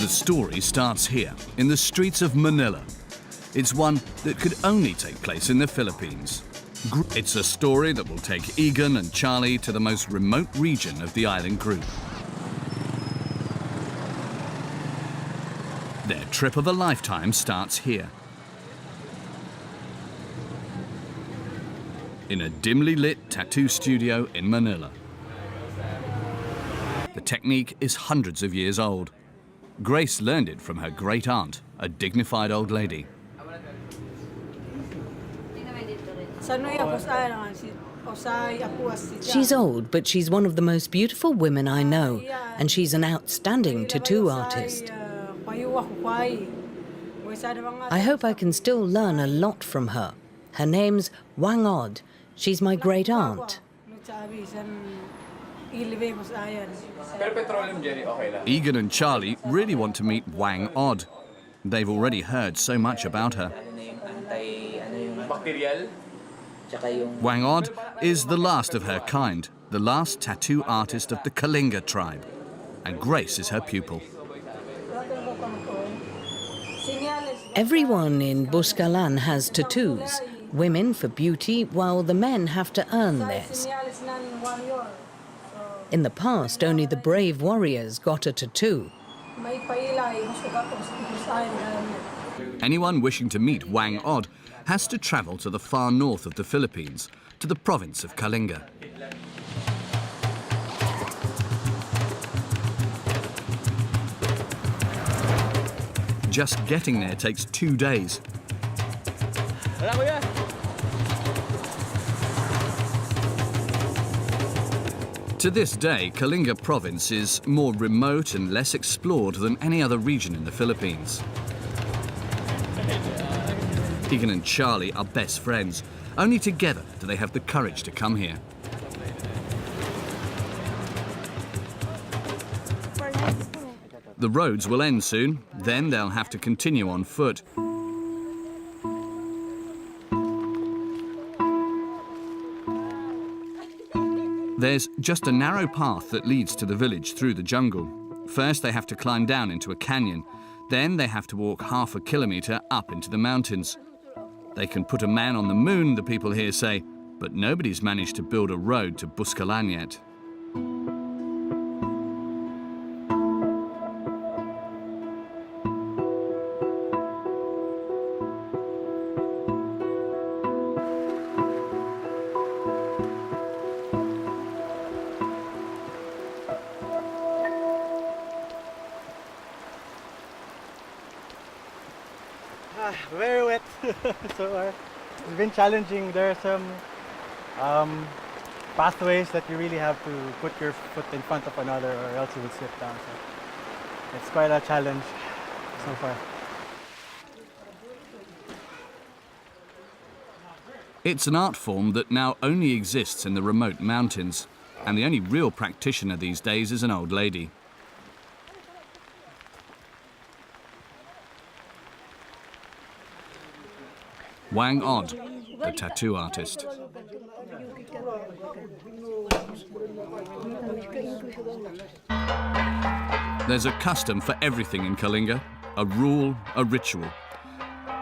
The story starts here, in the streets of Manila. It's one that could only take place in the Philippines. It's a story that will take Egan and Charlie to the most remote region of the Ilang group. Their trip of a lifetime starts here. In a dimly lit tattoo studio in Manila. The technique is hundreds of years old. Grace learned it from her great aunt, a dignified old lady. She's old, but she's one of the most beautiful women I know, and she's an outstanding tattoo artist. I hope I can still learn a lot from her. Her name's Whang-Od. She's my great aunt. Egan and Charlie really want to meet Whang-Od. They've already heard so much about her. Whang-Od is the last of her kind, the last tattoo artist of the Kalinga tribe, and Grace is her pupil. Everyone in Buscalan has tattoos, women for beauty, while the men have to earn theirs. In the past, only the brave warriors got a tattoo. Anyone wishing to meet Whang-Od has to travel to the far north of the Philippines, to the province of Kalinga. Just getting there takes 2 days. To this day, Kalinga province is more remote and less explored than any other region in the Philippines. Egan and Charlie are best friends. Only together do they have the courage to come here. The roads will end soon, then they'll have to continue on foot. There's just a narrow path that leads to the village through the jungle. First, they have to climb down into a canyon. Then they have to walk half a kilometre up into the mountains. They can put a man on the moon, the people here say, but nobody's managed to build a road to Buscalan yet. Very wet. So it's been challenging. There are some pathways that you really have to put your foot in front of another or else you will slip down. So it's quite a challenge so far. It's an art form that now only exists in the remote mountains, and the only real practitioner these days is an old lady. Whang-Od, the tattoo artist. There's a custom for everything in Kalinga, a rule, a ritual.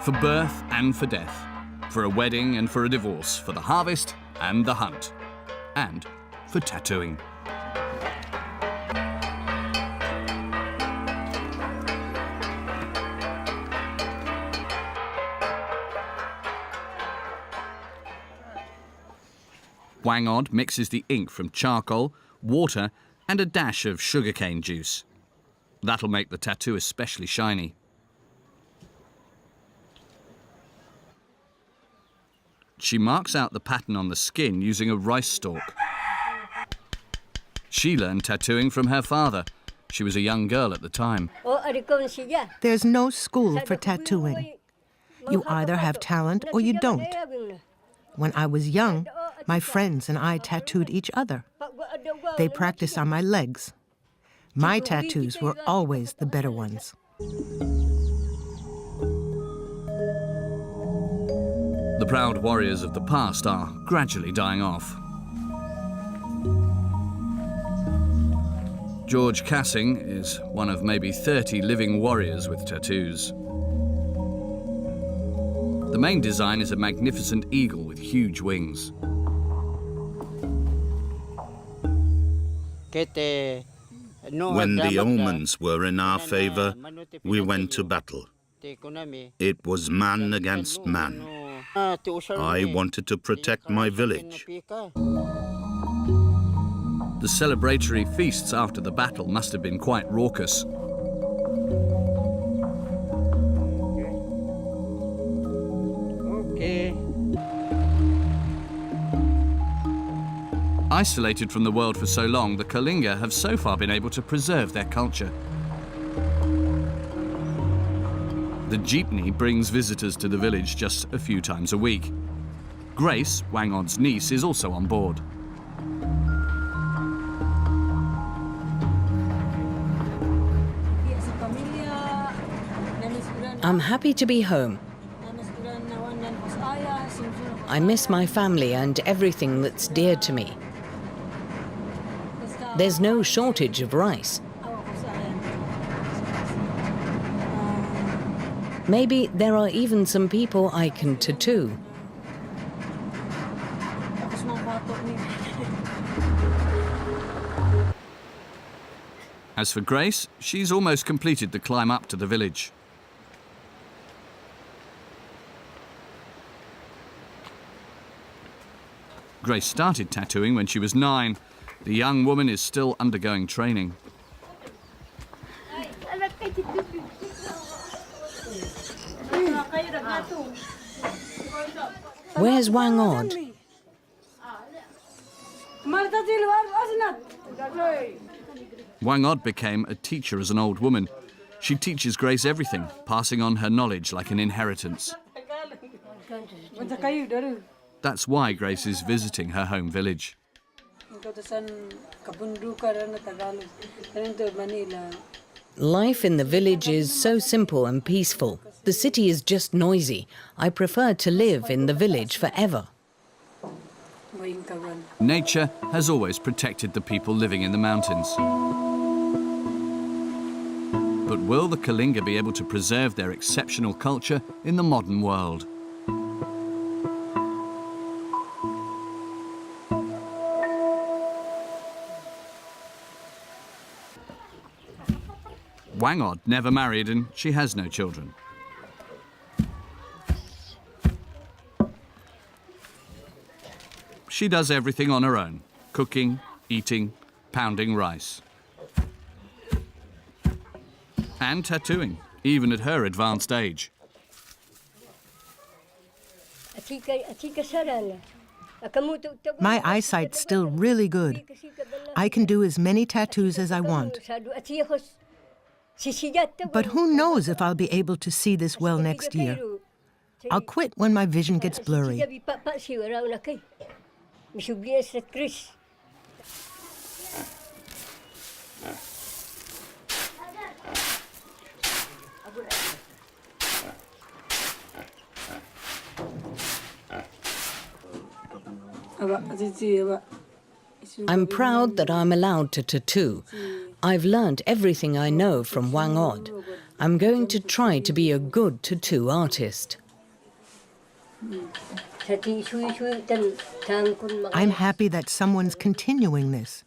For birth and for death, for a wedding and for a divorce, for the harvest and the hunt, and for tattooing. Whang-Od mixes the ink from charcoal, water, and a dash of sugarcane juice. That'll make the tattoo especially shiny. She marks out the pattern on the skin using a rice stalk. She learned tattooing from her father. She was a young girl at the time. There's no school for tattooing. You either have talent or you don't. When I was young, my friends and I tattooed each other. They practiced on my legs. My tattoos were always the better ones. The proud warriors of the past are gradually dying off. George Cassing is one of maybe 30 living warriors with tattoos. The main design is a magnificent eagle with huge wings. When the omens were in our favor, we went to battle. It was man against man. I wanted to protect my village. The celebratory feasts after the battle must have been quite raucous. Isolated from the world for so long, the Kalinga have so far been able to preserve their culture. The jeepney brings visitors to the village just a few times a week. Grace, Whang-Od's niece, is also on board. I'm happy to be home. I miss my family and everything that's dear to me. There's no shortage of rice. Maybe there are even some people I can tattoo. As for Grace, she's almost completed the climb up to the village. Grace started tattooing when she was 9. The young woman is still undergoing training. Where's Whang-Od? Whang-Od became a teacher as an old woman. She teaches Grace everything, passing on her knowledge like an inheritance. That's why Grace is visiting her home village. Life in the village is so simple and peaceful. The city is just noisy. I prefer to live in the village forever. Nature has always protected the people living in the mountains. But will the Kalinga be able to preserve their exceptional culture in the modern world? Whang-Od never married and she has no children. She does everything on her own, cooking, eating, pounding rice. And tattooing, even at her advanced age. My eyesight's still really good. I can do as many tattoos as I want. But who knows if I'll be able to see this well next year. I'll quit when my vision gets blurry. I'm proud that I'm allowed to tattoo. I've learnt everything I know from Whang-Od. I'm going to try to be a good tattoo artist. I'm happy that someone's continuing this.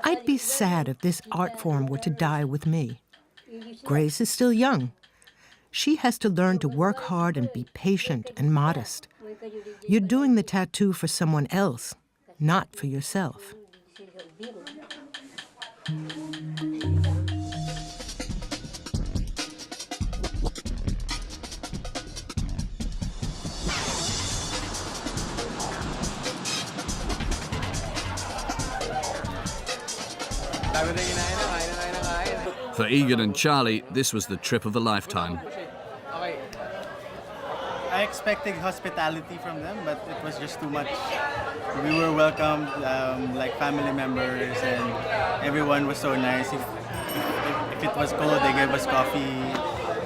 I'd be sad if this art form were to die with me. Grace is still young. She has to learn to work hard and be patient and modest. You're doing the tattoo for someone else, not for yourself. For Egan and Charlie, this was the trip of a lifetime. I expected hospitality from them, but it was just too much. We were welcomed like family members, and everyone was so nice. If it was cold, they gave us coffee,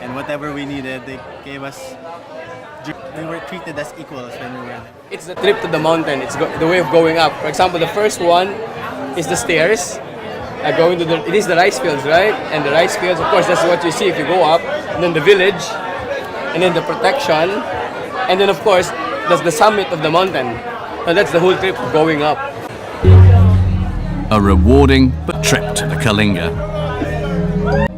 and whatever we needed, they gave us. We were treated as equals when we were there. It's the trip to the mountain. It's the way of going up. For example, the first one is the stairs. going to it is the rice fields, right? And the rice fields, of course, that's what you see if you go up. And then the village, and then the protection, and then of course, that's the summit of the mountain. And that's the whole trip going up. A rewarding trip to the Kalinga.